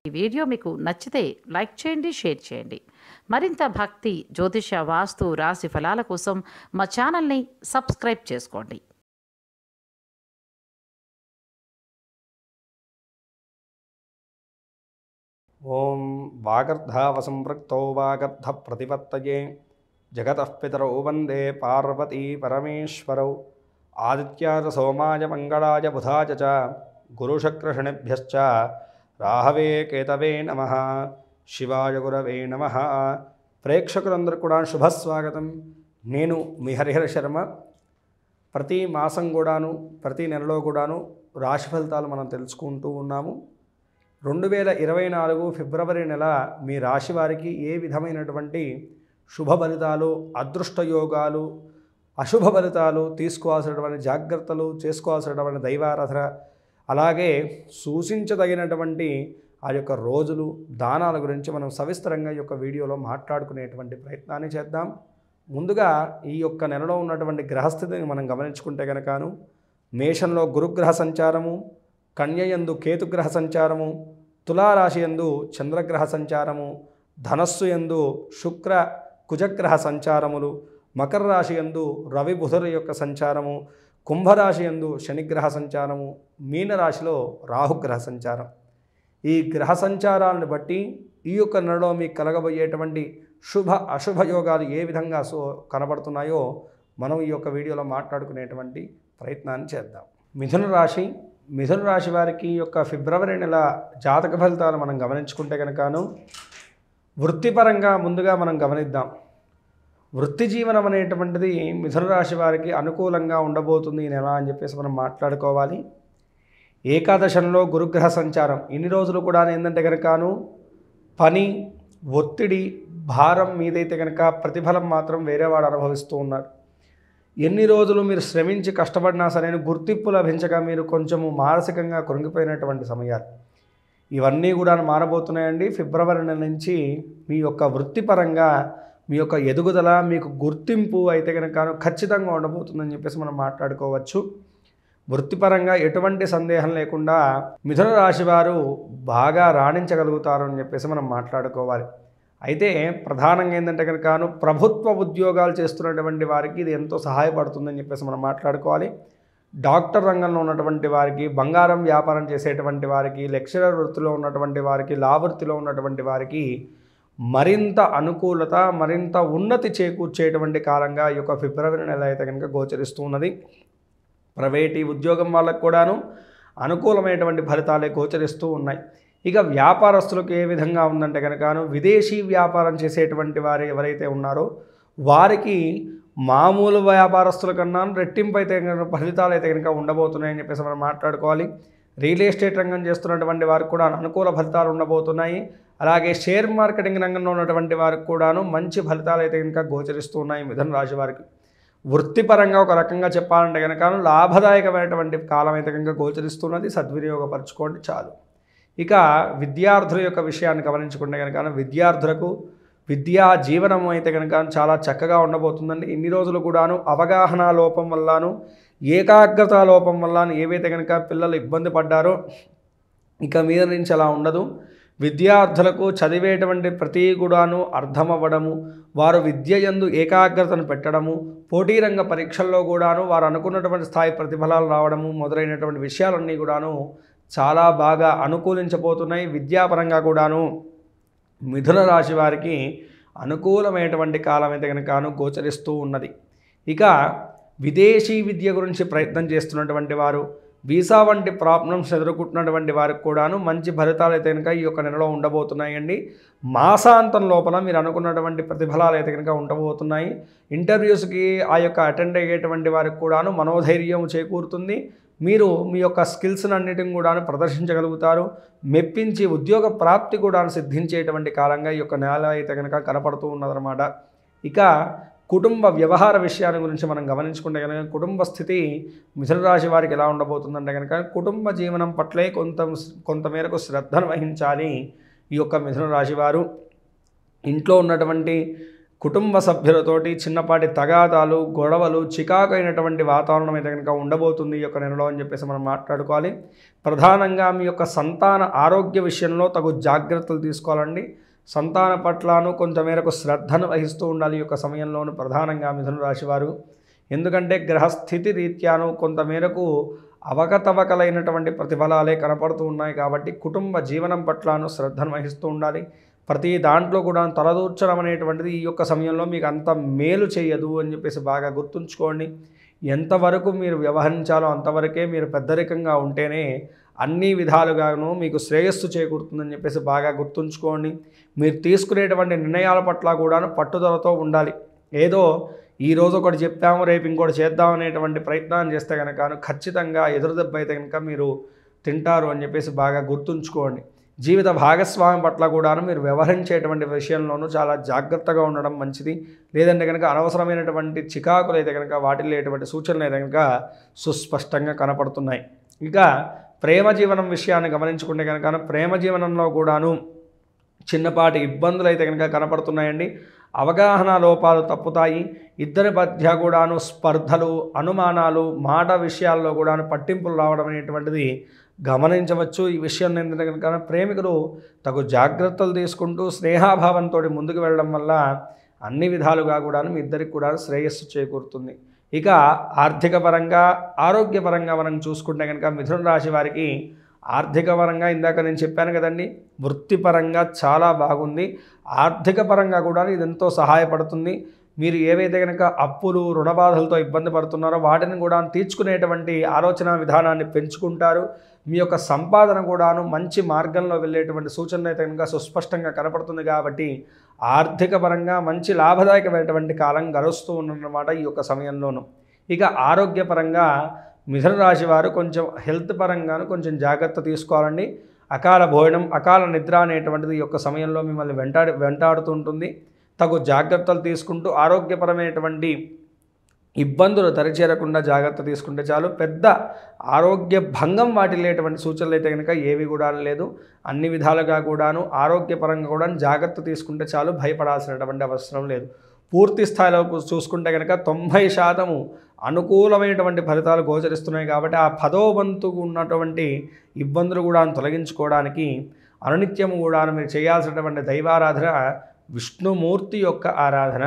ఈ వీడియో మీకు నచ్చితే లైక్ చేయండి, షేర్ చేయండి. మరింత భక్తి, జ్యోతిష, వాస్తు, రాశి ఫలాల కోసం మా ఛానల్ని సబ్స్క్రైబ్ చేసుకోండి. ఓం వాగర్ధావసంపృక్తౌ వాగర్ధ ప్రతిపత్తయే జగతః పితరౌ వందే పార్వతీ పరమేశ్వరౌ ఆదిత్యాయ సోమాయ మంగళాయ బుధాయ చ గురుశుక్రశనిభ్యశ్చ రాహవే కేతవే నమః. శివాయ గురవే నమః. ప్రేక్షకులందరూ కూడా శుభస్వాగతం. నేను మీ హరిహర శర్మ. ప్రతి మాసం కూడాను, ప్రతి నెలలో కూడాను రాశి ఫలితాలు మనం తెలుసుకుంటూ ఉన్నాము. 2024 ఫిబ్రవరి నెల మీ రాశి వారికి ఏ విధమైనటువంటి శుభ ఫలితాలు, అదృష్ట యోగాలు, అశుభ ఫలితాలు, తీసుకోవాల్సినటువంటి జాగ్రత్తలు, చేసుకోవాల్సినటువంటి దైవారాధన, అలాగే సూచించదగినటువంటి ఆ యొక్క రోజులు, దానాల గురించి మనం సవిస్తరంగా ఈ యొక్క వీడియోలో మాట్లాడుకునేటువంటి ప్రయత్నాన్ని చేద్దాం. ముందుగా ఈ యొక్క నెలలో ఉన్నటువంటి గ్రహస్థితిని మనం గమనించుకుంటే కనుకను మేషంలో గురుగ్రహ సంచారము, కన్యయందు కేతుగ్రహ సంచారము, తులారాశి యందు చంద్రగ్రహ సంచారము, ధనస్సు యందు శుక్ర కుజగ్రహ సంచారములు, మకర రాశి యందు రవి బుధుల యొక్క సంచారము, కుంభరాశి యందు శనిగ్రహ సంచారము, మీనరాశిలో రాహుగ్రహ సంచారం. ఈ గ్రహ సంచారాలను బట్టి ఈ యొక్క నెలలో మీకు కలగబోయేటువంటి శుభ అశుభ యోగాలు ఏ విధంగా కనబడుతున్నాయో మనం ఈ యొక్క వీడియోలో మాట్లాడుకునేటువంటి ప్రయత్నాన్ని చేద్దాం. మిథున రాశి వారికి యొక్క ఫిబ్రవరి నెల జాతక ఫలితాలు మనం గమనించుకుంటే కనుకను వృత్తిపరంగా ముందుగా మనం గమనిద్దాం. వృత్తి జీవనం అనేటువంటిది మిథున రాశి వారికి అనుకూలంగా ఉండబోతుంది ఈ నెల అని చెప్పేసి మనం మాట్లాడుకోవాలి. ఏకాదశంలో గురుగ్రహ సంచారం ఇన్ని రోజులు కూడా ఏంటంటే కనుకను పని, ఒత్తిడి, భారం మీదైతే కనుక ప్రతిఫలం మాత్రం వేరేవాడు అనుభవిస్తూ ఉన్నారు. ఎన్ని రోజులు మీరు శ్రమించి కష్టపడినా సరైన గుర్తింపు లభించక మీరు కొంచెము మానసికంగా కృంగిపోయినటువంటి సమయాలు ఇవన్నీ కూడా మారబోతున్నాయండి. ఫిబ్రవరి నెల నుంచి మీ యొక్క వృత్తిపరంగా మీ యొక్క ఎదుగుదల, మీకు గుర్తింపు అయితే కనుక ఖచ్చితంగా ఉండబోతుందని చెప్పేసి మనం మాట్లాడుకోవచ్చు. వృత్తిపరంగా ఎటువంటి సందేహం లేకుండా మిథున రాశి వారు బాగా రాణించగలుగుతారు అని చెప్పేసి మనం మాట్లాడుకోవాలి. అయితే ప్రధానంగా ఏంటంటే కనుక ప్రభుత్వ ఉద్యోగాలు చేస్తున్నటువంటి వారికి ఇది ఎంతో సహాయపడుతుందని చెప్పేసి మనం మాట్లాడుకోవాలి. డాక్టర్ రంగంలో ఉన్నటువంటి వారికి, బంగారం వ్యాపారం చేసేటువంటి వారికి, లెక్చరర్ వృత్తిలో ఉన్నటువంటి వారికి, లా వృత్తిలో ఉన్నటువంటి వారికి మరింత అనుకూలత, మరింత ఉన్నతి చేకూర్చేటువంటి కాలంగా ఈ యొక్క ఫిబ్రవరి నెల అయితే కనుక గోచరిస్తూ ఉన్నది. ప్రైవేటీ ఉద్యోగం వాళ్ళకు కూడాను అనుకూలమైనటువంటి ఫలితాలే గోచరిస్తూ ఉన్నాయి. ఇక వ్యాపారస్తులకు ఏ విధంగా ఉందంటే కనుక విదేశీ వ్యాపారం చేసేటువంటి వారు ఎవరైతే ఉన్నారో వారికి మామూలు వ్యాపారస్తుల కన్నా రెట్టింపు అయితే ఫలితాలు అయితే కనుక ఉండబోతున్నాయని చెప్పేసి మనం మాట్లాడుకోవాలి. రియల్ ఎస్టేట్ రంగం చేస్తున్నటువంటి వారికి కూడా అనుకూల ఫలితాలు ఉండబోతున్నాయి. అలాగే షేర్ మార్కెటింగ్ రంగంలో ఉన్నటువంటి వారికి కూడాను మంచి ఫలితాలు అయితే కనుక గోచరిస్తూ ఉన్నాయి మిథున రాశి వారికి. వృత్తిపరంగా ఒక రకంగా చెప్పాలంటే కనుక లాభదాయకమైనటువంటి కాలం అయితే కనుక గోచరిస్తున్నది. సద్వినియోగపరచుకోండి చాలు. ఇక విద్యార్థుల యొక్క విషయాన్ని గమనించుకుంటే కనుక విద్యార్థులకు విద్యా జీవనం అయితే కనుక చాలా చక్కగా ఉండబోతుందండి. ఇన్ని రోజులు కూడాను అవగాహన లోపం వల్లను, ఏకాగ్రత లోపం వల్లను ఏవైతే కనుక పిల్లలు ఇబ్బంది పడ్డారో ఇక మీద నుంచి అలా ఉండదు. విద్యార్థులకు చదివేటువంటి ప్రతి కూడాను అర్థమవ్వడము, వారు విద్య యందు ఏకాగ్రతను పెట్టడము, పోటీ రంగ పరీక్షల్లో కూడాను వారు అనుకున్నటువంటి స్థాయి ప్రతిఫలాలు రావడము మొదలైనటువంటి విషయాలన్నీ కూడాను చాలా బాగా అనుకూలించబోతున్నాయి. విద్యాపరంగా కూడాను మిథున రాశి వారికి అనుకూలమైనటువంటి కాలం అయితే కనుక గోచరిస్తూ ఉన్నది. ఇక విదేశీ విద్య గురించి ప్రయత్నం చేస్తున్నటువంటి వారు, వీసా వంటి ప్రాబ్లమ్స్ ఎదుర్కొంటున్నటువంటి వారికి కూడాను మంచి ఫలితాలు అయితే కనుక ఈ యొక్క నెలలో ఉండబోతున్నాయండి. మాసాంతం లోపల మీరు అనుకున్నటువంటి ప్రతిఫలాలు అయితే కనుక ఉండబోతున్నాయి. ఇంటర్వ్యూస్కి ఆ యొక్క అటెండ్ అయ్యేటువంటి వారికి కూడాను మనోధైర్యం చేకూరుతుంది. మీరు మీ యొక్క స్కిల్స్ని అన్నిటిని కూడా ప్రదర్శించగలుగుతారు. మెప్పించి ఉద్యోగ ప్రాప్తి కూడా సిద్ధించేటువంటి కాలంగా ఈ యొక్క నెల అయితే కనుక కనపడుతూ ఉన్నదన్నమాట. ఇక కుటుంబ వ్యవహార విషయాల గురించి మనం గమనించుకుంటే కనుక కుటుంబ స్థితి మిథున రాశి వారికి ఎలా ఉండబోతుందంటే కనుక కుటుంబ జీవనం పట్లే కొంతమేరకు శ్రద్ధను వహించాలి ఈ యొక్క మిథున రాశి వారు. ఇంట్లో ఉన్నటువంటి కుటుంబ సభ్యులతోటి చిన్నపాటి తగాదాలు, గొడవలు, చికాకు అయినటువంటి వాతావరణం అయితే కనుక ఉండబోతుంది ఈ యొక్క నెలలో అని చెప్పేసి మనం మాట్లాడుకోవాలి. ప్రధానంగా మీ యొక్క సంతాన ఆరోగ్య విషయంలో తగు జాగ్రత్తలు తీసుకోవాలండి. సంతాన పట్లను కొంతమేరకు శ్రద్ధను వహిస్తూ ఉండాలి ఈ యొక్క సమయంలోనూ ప్రధానంగా మిథున రాశి వారు. ఎందుకంటే గ్రహస్థితి రీత్యాను కొంతమేరకు అవకతవకలైనటువంటి ప్రతిఫలాలే కనపడుతూ ఉన్నాయి కాబట్టి కుటుంబ జీవనం పట్లను శ్రద్ధను వహిస్తూ ఉండాలి. ప్రతి దాంట్లో కూడా తలదూర్చడం అనేటువంటిది ఈ యొక్క సమయంలో మీకు అంత మేలు చేయదు అని చెప్పేసి బాగా గుర్తుంచుకోండి. ఎంతవరకు మీరు వ్యవహరించాలో అంతవరకే మీరు పెద్దరికంగా ఉంటేనే అన్ని విధాలుగాను మీకు శ్రేయస్సు చేకూరుతుందని చెప్పేసి బాగా గుర్తుంచుకోండి. మీరు తీసుకునేటువంటి నిర్ణయాల పట్ల కూడా పట్టుదలతో ఉండాలి. ఏదో ఈరోజు ఒకటి చెప్తాము రేపు ఇంకోటి చేద్దాం అనేటువంటి ప్రయత్నం చేస్తే కనుక ఖచ్చితంగా ఎదురుదెబ్బ అయితే కనుక మీరు తింటారు అని చెప్పేసి బాగా గుర్తుంచుకోండి. జీవిత భాగస్వామి పట్ల కూడాను మీరు వ్యవహరించేటువంటి విషయంలోనూ చాలా జాగ్రత్తగా ఉండడం మంచిది. లేదంటే కనుక అనవసరమైనటువంటి చికాకులు అయితే కనుక వాటిల్లో ఎటువంటి సూచనలు అయితే కనుక సుస్పష్టంగా కనపడుతున్నాయి. ఇక ప్రేమ జీవనం విషయాన్ని గమనించుకుంటే కనుక ప్రేమ జీవనంలో కూడాను చిన్నపాటి ఇబ్బందులు అయితే కనుక కనపడుతున్నాయండి. అవగాహన లోపాలు తప్పుతాయి. ఇద్దరి మధ్య కూడాను స్పర్ధలు, అనుమానాలు, మాట విషయాల్లో కూడాను పట్టింపులు రావడం అనేటువంటిది గమనించవచ్చు. ఈ విషయం ఏంటంటే కనుక ప్రేమికులు తగు జాగ్రత్తలు తీసుకుంటూ స్నేహాభావంతో ముందుకు వెళ్ళడం వల్ల అన్ని విధాలుగా కూడాను మీ ఇద్దరికి కూడా శ్రేయస్సు చేకూరుతుంది. ఇక ఆర్థిక పరంగా, ఆరోగ్యపరంగా మనం చూసుకుంటే కనుక మిథున రాశి వారికి ఆర్థిక పరంగా ఇందాక నేను చెప్పాను కదండి, వృత్తిపరంగా చాలా బాగుంది. ఆర్థిక పరంగా కూడా ఇది ఎంతో సహాయపడుతుంది. మీరు ఏవైతే కనుక అప్పులు, రుణబాధలతో ఇబ్బంది పడుతున్నారో వాటిని కూడా తీర్చుకునేటువంటి ఆలోచన విధానాన్ని పెంచుకుంటారు. మీ యొక్క సంపాదన కూడాను మంచి మార్గంలో వెళ్ళేటువంటి సూచనలు అయితే కనుక సుస్పష్టంగా కనపడుతుంది. కాబట్టి ఆర్థిక పరంగా మంచి లాభదాయకమైనటువంటి కాలం గడుస్తూ ఉన్నమాట ఈ యొక్క సమయంలోనూ. ఇక ఆరోగ్యపరంగా మిథున రాశి వారు కొంచెం హెల్త్ పరంగాను కొంచెం జాగ్రత్త తీసుకోవాలండి. అకాల భోజనం, అకాల నిద్ర అనేటువంటిది ఈ యొక్క సమయంలో మిమ్మల్ని వెంటాడుతూ ఉంటుంది. తగు జాగ్రత్తలు తీసుకుంటూ ఆరోగ్యపరమైనటువంటి ఇబ్బందులు దరిచేరకుండా జాగ్రత్త తీసుకుంటే చాలు. పెద్ద ఆరోగ్య భంగం వాటిల్లేటువంటి సూచనలు అయితే కనుక ఏవి కూడా లేదు. అన్ని విధాలుగా కూడాను ఆరోగ్యపరంగా కూడా జాగ్రత్త తీసుకుంటే చాలు, భయపడాల్సినటువంటి అవసరం లేదు. పూర్తి స్థాయిలో చూసుకుంటే కనుక 90% అనుకూలమైనటువంటి ఫలితాలు గోచరిస్తున్నాయి. కాబట్టి ఆ 10వ వంతు ఉన్నటువంటి ఇబ్బందులు కూడా తొలగించుకోవడానికి అనునిత్యము కూడా మీరు చేయాల్సినటువంటి దైవారాధన విష్ణుమూర్తి యొక్క ఆరాధన,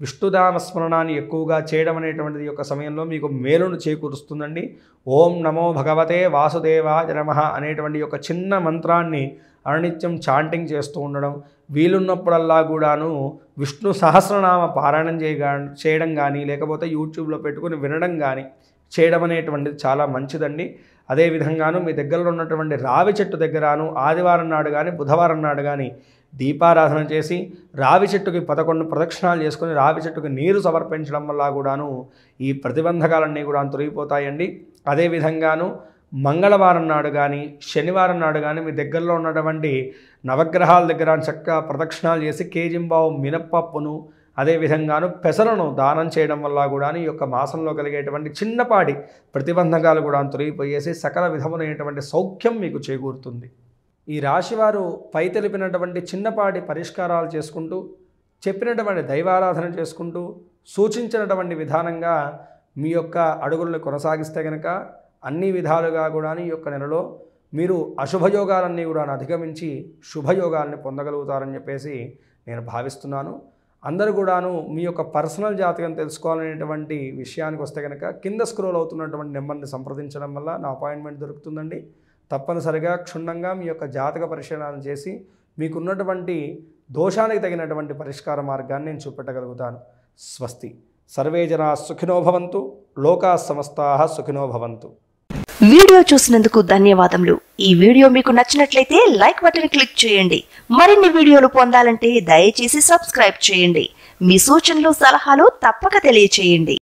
విష్ణునామస్మరణాన్ని ఎక్కువగా చేయడం అనేటువంటిది యొక్క సమయంలో మీకు మేలును చేకూరుస్తుందండి. ఓం నమో భగవతే వాసుదేవాయ నమః అనేటువంటి యొక్క చిన్న మంత్రాన్ని అనునిత్యం చాంటింగ్ చేస్తూ ఉండడం, వీలున్నప్పుడల్లా కూడాను విష్ణు సహస్రనామ పారాయణం చేయడం కానీ లేకపోతే యూట్యూబ్లో పెట్టుకుని వినడం కానీ చేయడం అనేటువంటిది చాలా మంచిదండి. అదేవిధంగాను మీ దగ్గరలో ఉన్నటువంటి రావి చెట్టు దగ్గరను ఆదివారం నాడు కానీ బుధవారం నాడు కానీ దీపారాధన చేసి రావి చెట్టుకి 11 ప్రదక్షిణాలు చేసుకొని రావి చెట్టుకి నీరు సమర్పించడం వల్ల కూడాను ఈ ప్రతిబంధకాలన్నీ కూడా తొలగిపోతాయండి. అదేవిధంగాను మంగళవారం నాడు కానీ శనివారం నాడు కానీ మీ దగ్గరలో ఉన్నటువంటి నవగ్రహాల దగ్గర చక్కగా ప్రదక్షిణాలు చేసి కేజింబావు మినప్పప్పును అదేవిధంగాను పెసలను దానం చేయడం వల్ల కూడా ఈ యొక్క మాసంలో కలిగేటువంటి చిన్నపాటి ప్రతిబంధకాలు కూడా తొలగిపోయేసి సకల విధములైనటువంటి సౌఖ్యం మీకు చేకూరుతుంది. ఈ రాశివారు పై తెలిపినటువంటి చిన్నపాటి పరిష్కారాలు చేసుకుంటూ చెప్పినటువంటి దైవారాధన చేసుకుంటూ సూచించినటువంటి విధానంగా మీ యొక్క అడుగులను కొనసాగిస్తే కనుక అన్ని విధాలుగా కూడా ఈ యొక్క నెలలో మీరు అశుభయోగాలన్నీ కూడా అధిగమించి శుభయోగాల్ని పొందగలుగుతారని చెప్పేసి నేను భావిస్తున్నాను. అందరూ కూడాను మీ యొక్క పర్సనల్ జాతకం తెలుసుకోవాలనేటువంటి విషయానికి వస్తే కనుక కింద స్క్రోల్ అవుతున్నటువంటి నెంబర్ని సంప్రదించడం వల్ల నా అపాయింట్మెంట్ దొరుకుతుందండి. తప్పనిసరిగా క్షుణ్ణంగా మీ యొక్క జాతక పరిశీలన చేసి మీకున్నటువంటి దోషానికి తగినటువంటి పరిష్కార మార్గాన్ని నేను చూపెట్టగలుగుతాను. స్వస్తి. సర్వే జనా సుఖినో భవంతు, లోకా సమస్తాః సుఖినో భవంతు. వీడియో చూసినందుకు ధన్యవాదములు. ఈ వీడియో మీకు నచ్చినట్లయితే లైక్ బటన్ క్లిక్ చేయండి. మరిన్ని వీడియోలు పొందాలంటే దయచేసి సబ్స్క్రైబ్ చేయండి. మీ సూచనలు, సలహాలు తప్పక తెలియచేయండి.